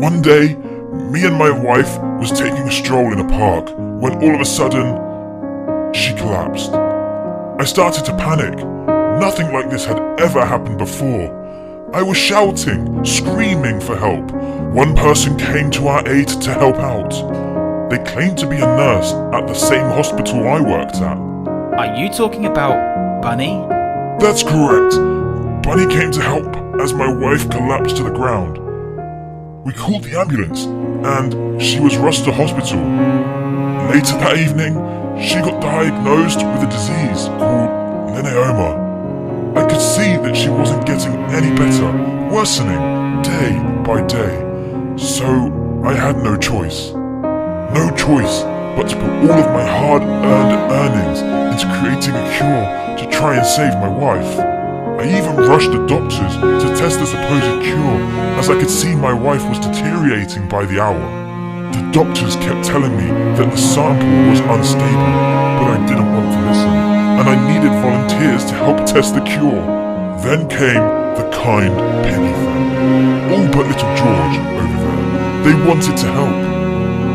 One day, me and my wife was taking a stroll in a park when all of a sudden, she collapsed. I started to panic. Nothing like this had ever happened before. I was shouting, screaming for help. One person came to our aid to help out. They claimed to be a nurse at the same hospital I worked at. Are you talking about Bunny? That's correct. Bunny came to help as my wife collapsed to the ground. We called the ambulance and she was rushed to hospital. Later that evening, she got diagnosed with a disease called linneoma. I could see that she wasn't getting any better, worsening day by day. So I had no choice. No choice but to put all of my hard-earned earnings into creating a cure to try and save my wife. I even rushed the doctors to test the supposed cure as I could see my wife was deteriorating by the hour. The doctors kept telling me that the sample was unstable, but I didn't want to listen, and I needed volunteers to help test the cure. Then came the kind Piggy family. All but little George over there. They wanted to help.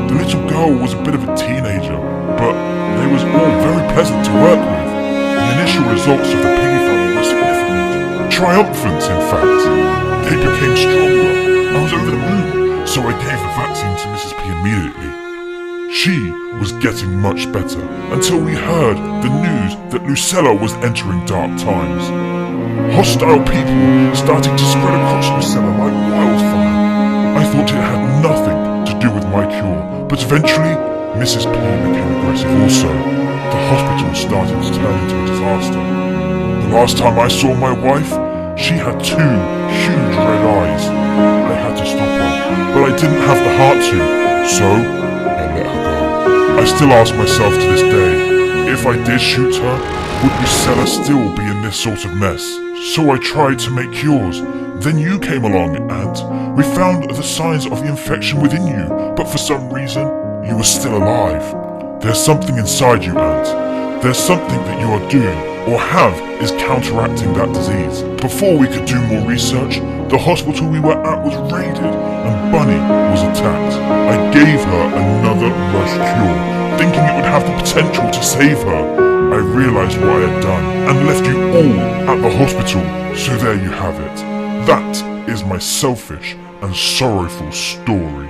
The little girl was a bit of a teenager, but they was all very pleasant to work with. The initial results of the Piggy family were significant. Triumphant, in fact. They became stronger. I was over the moon, so I gave the vaccine to Mrs. P immediately. She was getting much better until we heard the news that Lucella was entering dark times. Hostile people started to spread across Lucella like wildfire. I thought it had nothing to do with my cure, but eventually Mrs. P became aggressive also. The hospital started to turn into a disaster. The last time I saw my wife, she had 2 huge red eyes. I had to stop her, but I didn't have the heart to, so I let her go. I still ask myself to this day, if I did shoot her, would Lucella still be in this sort of mess? So I tried to make cures. Then you came along and we found the signs of the infection within you, but for some reason, you were still alive. There's something inside you, Ant. There's something that you are doing, or have, is counteracting that disease. Before we could do more research, the hospital we were at was raided and Bunny was attacked. I gave her another rush cure, thinking it would have the potential to save her. I realized what I had done and left you all at the hospital, so there you have it. That is my selfish and sorrowful story.